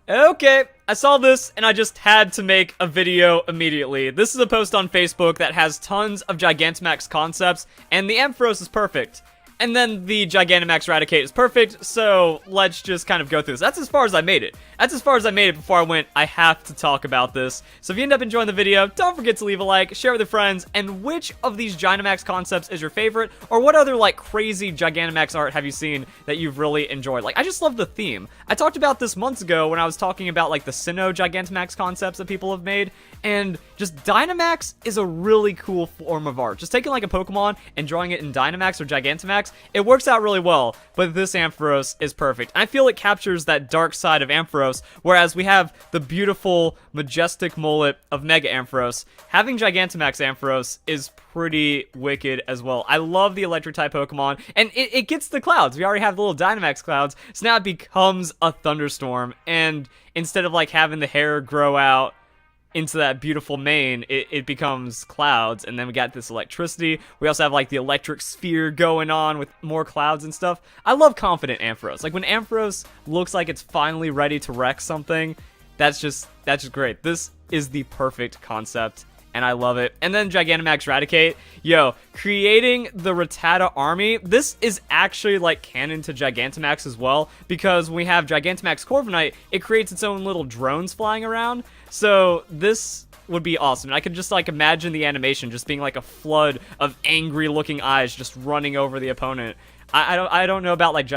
Okay, I saw this and I just had to make a video immediately. This is a post on Facebook that has tons of Gigantamax concepts, and the Ampharos is perfect. And then the Gigantamax Raticate is perfect, so let's just kind of go through this. That's as far as I made it. That's as far as I made it before I went, I have to talk about this. So if you end up enjoying the video, don't forget to leave a like, share with your friends, and which of these Gigantamax concepts is your favorite, or what other, like, crazy Gigantamax art have you seen that you've really enjoyed? Like, I just love the theme. I talked about this months ago when I was talking about, like, the Sinnoh Gigantamax concepts that people have made, and just Dynamax is a really cool form of art. Just taking, like, a Pokemon and drawing it in Dynamax or Gigantamax, it works out really well, but this Ampharos is perfect. And I feel it captures that dark side of Ampharos, whereas we have the beautiful, majestic mullet of Mega Ampharos. Having Gigantamax Ampharos is pretty wicked as well. I love the electric-type Pokemon, and it gets the clouds. We already have the little Dynamax clouds, so now it becomes a thunderstorm, and instead of, like, having the hair grow out into that beautiful mane, it becomes clouds, and then we got this electricity. We also have, like, the electric sphere going on with more clouds and stuff. I love confident Ampharos. Like, when Ampharos looks like it's finally ready to wreck something, that's just great. This is the perfect concept, and I love it. And then Gigantamax Raticate. Yo, creating the Rattata army, this is actually, like, canon to Gigantamax as well, because when we have Gigantamax Corviknight, it creates its own little drones flying around. So this would be awesome. And I could just, like, imagine the animation just being like a flood of angry looking eyes just running over the opponent. I don't know about, like,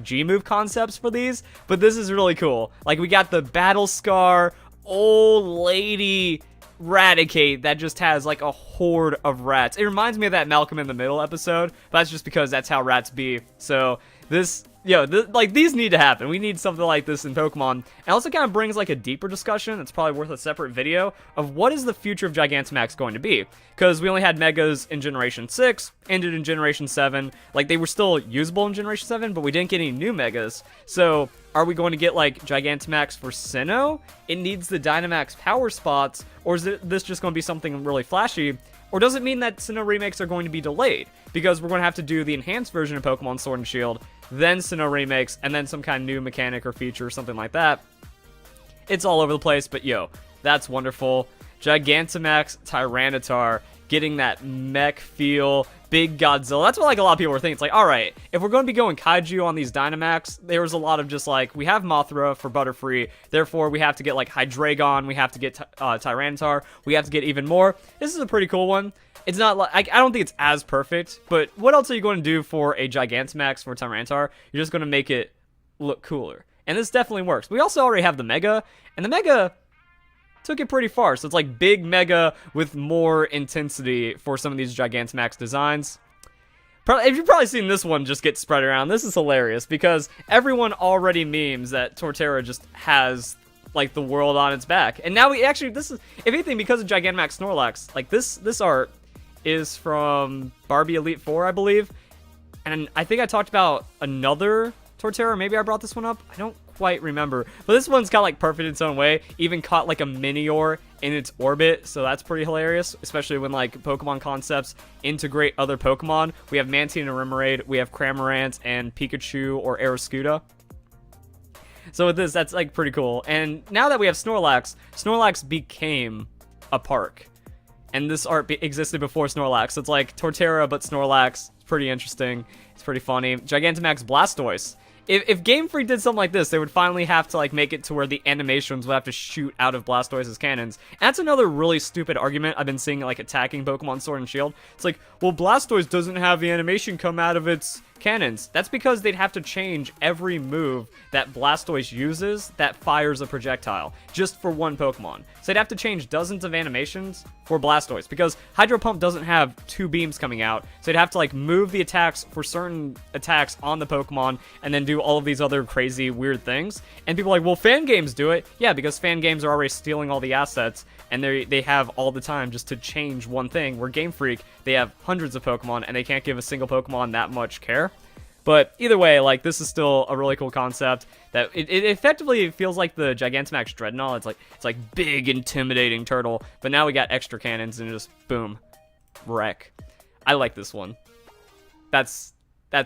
G-move concepts for these, but this is really cool. Like, we got the Battle Scar old lady Raticate that just has, like, a horde of rats. It reminds me of that Malcolm in the Middle episode, but that's just because that's how rats be. So this, like, these need to happen. We need something like this in Pokemon. And also kind of brings, like, a deeper discussion that's probably worth a separate video of what is the future of Gigantamax going to be. Because we only had Megas in Generation 6, ended in Generation 7. Like, they were still usable in Generation 7, but we didn't get any new Megas. So are we going to get, like, Gigantamax for Sinnoh? It needs the Dynamax power spots, or is this just going to be something really flashy? Or does it mean that Sinnoh remakes are going to be delayed? Because we're going to have to do the enhanced version of Pokemon Sword and Shield, then Sinnoh remakes, and then some kind of new mechanic or feature or something like that. It's all over the place, but yo, that's wonderful. Gigantamax Tyranitar, getting that mech feel, big Godzilla. That's what, like, a lot of people were thinking. It's like, alright, if we're going to be going Kaiju on these Dynamax, there was a lot of just, like, we have Mothra for Butterfree, therefore we have to get, like, Hydreigon, we have to get Tyranitar, we have to get even more. This is a pretty cool one. It's not like, I don't think it's as perfect, but what else are you going to do for a Gigantamax for Tyranitar? You're just going to make it look cooler. And this definitely works. We also already have the Mega, and the Mega took it pretty far. So it's like big Mega with more intensity for some of these Gigantamax designs. If you've probably seen this one just get spread around, this is hilarious because everyone already memes that Torterra just has, like, the world on its back. And now we actually, this is, if anything, because of Gigantamax Snorlax, like, this art is from Barbie Elite 4, I believe. And I think I talked about another Torterra. Maybe I brought this one up. I don't quite remember. But this one's got, like, perfect in its own way. Even caught, like, a Minior in its orbit. So that's pretty hilarious. Especially when, like, Pokemon concepts integrate other Pokemon. We have Mantine and Remoraid. We have Cramorant and Pikachu or Aeroscuda. So with this, that's, like, pretty cool. And now that we have Snorlax, Snorlax became a park. And this art existed before Snorlax. So it's like Torterra, but Snorlax. It's pretty interesting. It's pretty funny. Gigantamax Blastoise. If Game Freak did something like this, they would finally have to, like, make it to where the animations would have to shoot out of Blastoise's cannons. And that's another really stupid argument I've been seeing, like, attacking Pokemon Sword and Shield. It's like, well, Blastoise doesn't have the animation come out of its cannons. That's because they'd have to change every move that Blastoise uses that fires a projectile, just for one Pokemon. So they'd have to change dozens of animations for Blastoise, because Hydro Pump doesn't have two beams coming out, so they'd have to, like, move the attacks for certain attacks on the Pokemon, and then do all of these other crazy, weird things. And people are like, well, fan games do it. Yeah, because fan games are already stealing all the assets, and they have all the time just to change one thing, where Game Freak, they have hundreds of Pokemon, and they can't give a single Pokemon that much care. But either way, like, this is still a really cool concept that it effectively feels like the Gigantamax Dreadnought. It's like big, intimidating turtle, but now we got extra cannons and just boom, wreck. I like this one. That's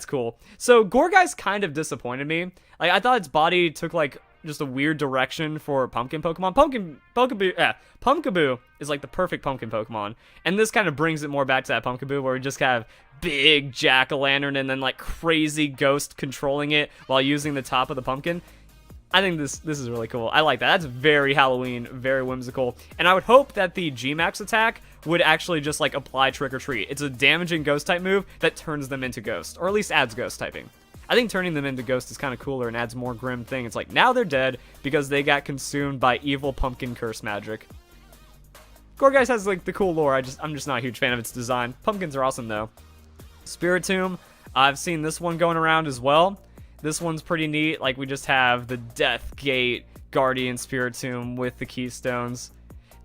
cool. So Gourguy's kind of disappointed me. Like, I thought its body took, like, just a weird direction for pumpkin Pokemon. Pumpkaboo is like the perfect pumpkin Pokemon, and this kind of brings it more back to that Pumpkaboo where we just have big jack-o'-lantern and then like crazy ghost controlling it while using the top of the pumpkin. I think this is really cool. I like that. That's very Halloween, very whimsical. And I would hope that the G-Max attack would actually just like apply Trick or Treat. It's a damaging ghost type move that turns them into ghost, or at least adds ghost typing. I think turning them into ghost is kind of cooler and adds more grim thing. It's like now they're dead because they got consumed by evil pumpkin curse magic. Gourgeist has like the cool lore. I'm just not a huge fan of its design. Pumpkins are awesome though. Spiritomb, I've seen this one going around as well. This one's pretty neat. Like, we just have the Death Gate Guardian Spiritomb with the Keystones.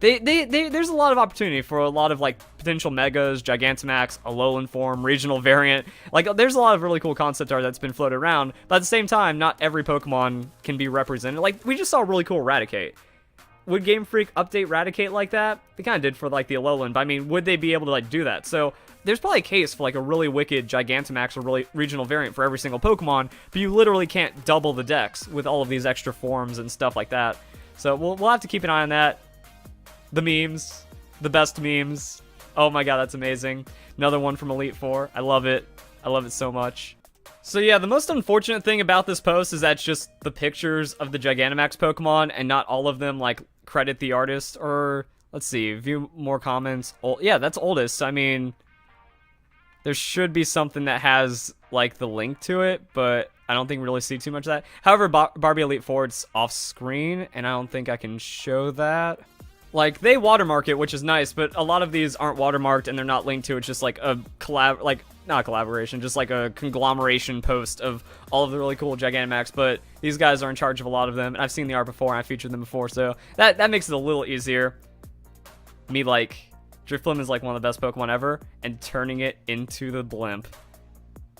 There's a lot of opportunity for a lot of, like, potential Megas, Gigantamax, Alolan form, regional variant. Like, there's a lot of really cool concept art that's been floated around, but at the same time, not every Pokemon can be represented. Like, we just saw a really cool Raticate. Would Game Freak update Raticate like that? They kind of did for, like, the Alolan, but, I mean, would they be able to, like, do that? So, there's probably a case for, like, a really wicked Gigantamax or really regional variant for every single Pokemon, but you literally can't double the dex with all of these extra forms and stuff like that. So, we'll have to keep an eye on that. The memes. The best memes. Oh my god, that's amazing. Another one from Elite Four. I love it. I love it so much. So yeah, the most unfortunate thing about this post is that's just the pictures of the Gigantamax Pokemon, and not all of them, like, credit the artist, or, let's see, view more comments. Yeah, that's oldest. I mean, there should be something that has, like, the link to it, but I don't think we really see too much of that. However, Barbie Elite Four, it's off screen, and I don't think I can show that. Like, they watermark it, which is nice, but a lot of these aren't watermarked and they're not linked to. It's just like a not a collaboration, just like a conglomeration post of all of the really cool Gigantamax, but these guys are in charge of a lot of them, and I've seen the art before, and I featured them before, so that makes it a little easier. Me, like, Drifblim is like one of the best Pokemon ever, and turning it into the blimp.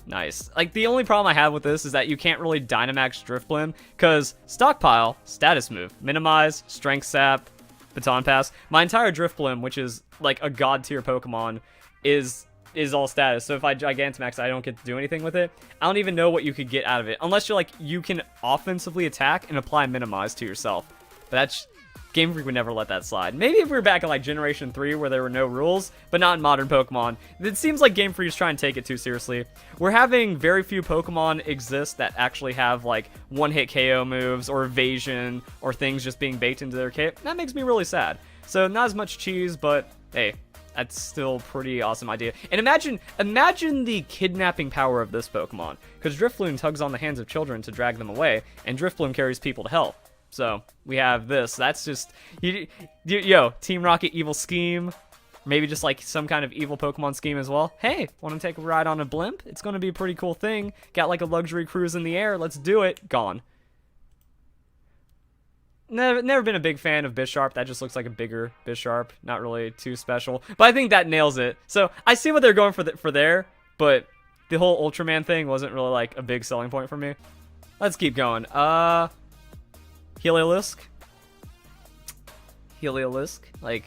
Nice. Like, the only problem I have with this is that you can't really Dynamax Drifblim, because Stockpile, status move, Minimize, Strength Sap, Baton Pass. My entire Drifblim, which is like a god tier Pokemon, is all status. So if I Gigantamax, I don't get to do anything with it. I don't even know what you could get out of it, unless you're like, you can offensively attack and apply Minimize to yourself. But that's, Game Freak would never let that slide. Maybe if we were back in like Generation 3 where there were no rules, but not in modern Pokemon. It seems like Game Freak is trying to take it too seriously. We're having very few Pokemon exist that actually have like one-hit KO moves or evasion or things just being baked into their kit. That makes me really sad. So not as much cheese, but hey, that's still a pretty awesome idea. And imagine the kidnapping power of this Pokemon, because Drifloon tugs on the hands of children to drag them away, and Drifblim carries people to hell. So, we have this. That's just... Yo, Team Rocket evil scheme. Maybe just, like, some kind of evil Pokemon scheme as well. Hey, want to take a ride on a blimp? It's going to be a pretty cool thing. Got, like, a luxury cruise in the air. Let's do it. Gone. Never been a big fan of Bisharp. That just looks like a bigger Bisharp. Not really too special. But I think that nails it. So, I see what they're going for there, but the whole Ultraman thing wasn't really, like, a big selling point for me. Let's keep going. Heliolisk, like,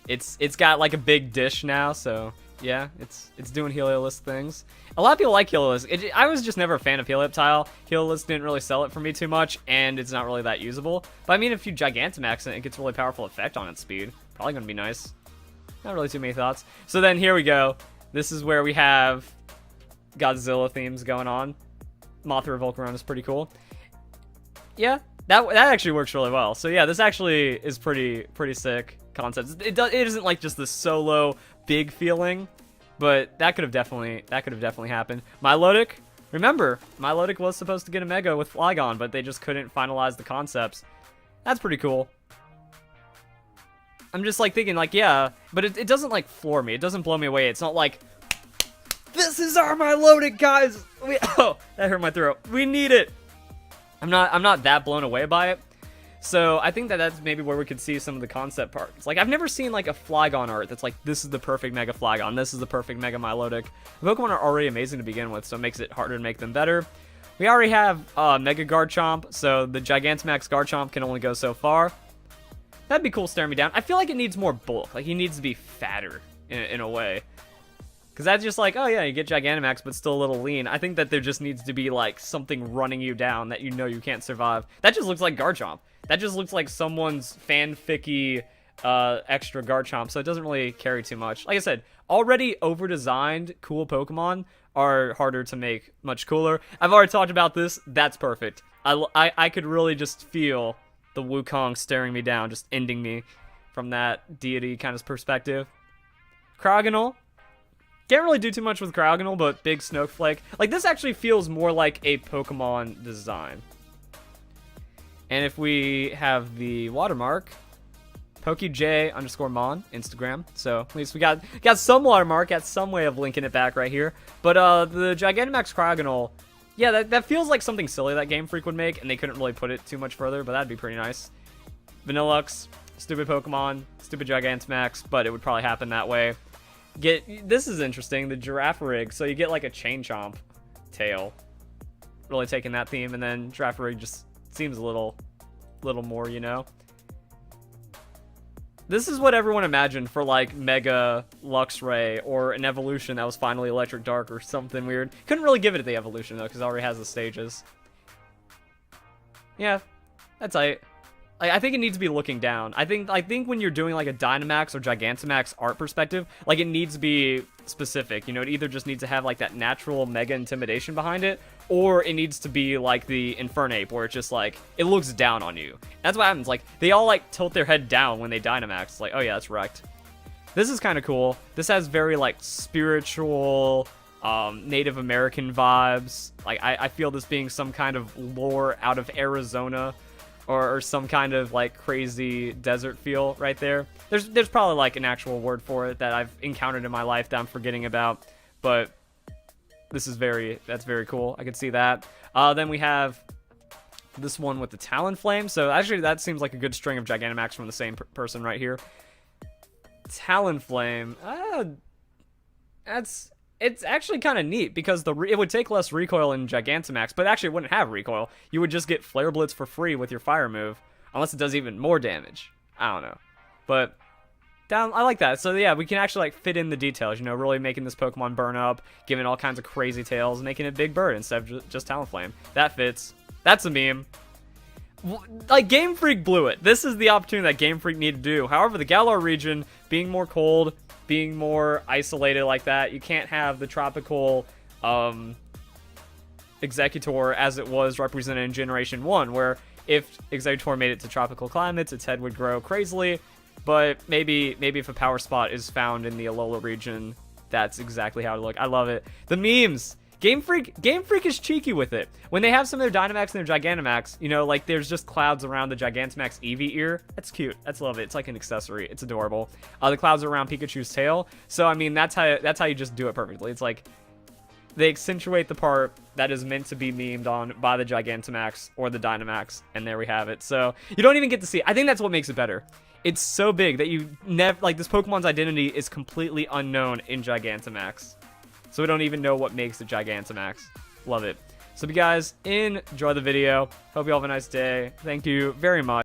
it's got like a big dish now, so yeah, it's doing Heliolisk things. A lot of people like Heliolisk. I was just never a fan of Helioptile. Heliolisk didn't really sell it for me too much, and it's not really that usable. But I mean, if you Gigantamax it, it gets a really powerful effect on its speed. Probably gonna be nice. Not really too many thoughts. So then here we go. This is where we have Godzilla themes going on. Mothra Volcarona is pretty cool. Yeah. That actually works really well. So yeah, this actually is pretty sick concept. It isn't like just the solo big feeling, but that could have definitely happened. Milotic, remember, Milotic was supposed to get a Mega with Flygon, but they just couldn't finalize the concepts. That's pretty cool. I'm just like thinking like, yeah, but it doesn't like floor me. It doesn't blow me away. It's not like, this is our Milotic, guys. Oh, that hurt my throat. We need it. I'm not that blown away by it. So I think that's maybe where we could see some of the concept parts. Like, I've never seen like a Flygon art that's like, this is the perfect Mega Flygon, this is the perfect Mega Milotic. The Pokemon are already amazing to begin with, so it makes it harder to make them better. We already have Mega Garchomp, so the Gigantamax Garchomp can only go so far. That'd be cool staring me down. I feel like it needs more bulk. Like, he needs to be fatter in a way. Because that's just like, oh yeah, you get Gigantamax, but still a little lean. I think that there just needs to be like something running you down that you know you can't survive. That just looks like Garchomp. That just looks like someone's fanficky extra Garchomp, so it doesn't really carry too much. Like I said, already over-designed cool Pokemon are harder to make much cooler. I've already talked about this. That's perfect. I could really just feel the Wukong staring me down, just ending me from that deity kind of perspective. Cryogonal. Can't really do too much with Cryogonal, but big snowflake. Like, this actually feels more like a Pokemon design. And if we have the watermark, PokeJ_Mon, Instagram. So at least we got some watermark, got some way of linking it back right here. But the Gigantamax Cryogonal, yeah, that feels like something silly that Game Freak would make, and they couldn't really put it too much further, but that'd be pretty nice. Vanillux, stupid Pokemon, stupid Gigantamax, but it would probably happen that way. This is interesting, the Girafarig. So you get like a Chain Chomp tail, really taking that theme, and then Girafarig just seems a little more, you know. This is what everyone imagined for like Mega Luxray or an evolution that was finally Electric Dark or something weird. Couldn't really give it the evolution though because it already has the stages. Yeah, that's tight. I think it needs to be looking down. I think when you're doing like a Dynamax or Gigantamax art perspective, like it needs to be specific. You know, it either just needs to have like that natural Mega Intimidation behind it, or it needs to be like the Infernape, where it's just like it looks down on you. That's what happens. Like they all like tilt their head down when they Dynamax. Like, oh yeah, that's wrecked. This is kind of cool. This has very like spiritual, Native American vibes. Like I feel this being some kind of lore out of Arizona. Or some kind of like crazy desert feel right there. There's probably like an actual word for it that I've encountered in my life that I'm forgetting about, but this is that's very cool. I can see that. Then we have this one with the Talonflame. So actually that seems like a good string of Gigantamax from the same person right here. Talonflame. It's actually kind of neat because it would take less recoil in Gigantamax, but actually it wouldn't have recoil. You would just get Flare Blitz for free with your fire move, unless it does even more damage. I don't know. But I like that. So yeah, we can actually like fit in the details, you know, really making this Pokemon burn up, giving all kinds of crazy tails, and making it Big Bird instead of just Talonflame. That fits. That's a meme. Like, Game Freak blew it. This is the opportunity that Game Freak needed to do. However, the Galar region, being more cold, being more isolated like that, you can't have the tropical Executor as it was represented in Generation 1, where if Executor made it to tropical climates, its head would grow crazily, but maybe if a power spot is found in the Alola region, that's exactly how it look. I love it. The memes! Game Freak is cheeky with it. When they have some of their Dynamax and their Gigantamax, you know, like there's just clouds around the Gigantamax Eevee ear. That's cute. That's love it. It's like an accessory. It's adorable. The clouds are around Pikachu's tail. So I mean, that's how you just do it perfectly. It's like they accentuate the part that is meant to be memed on by the Gigantamax or the Dynamax, and there we have it. So you don't even get to see. I think that's what makes it better. It's so big that you never like this Pokemon's identity is completely unknown in Gigantamax. So we don't even know what makes the Gigantamax. Love it. So if you guys enjoy the video, hope you all have a nice day. Thank you very much.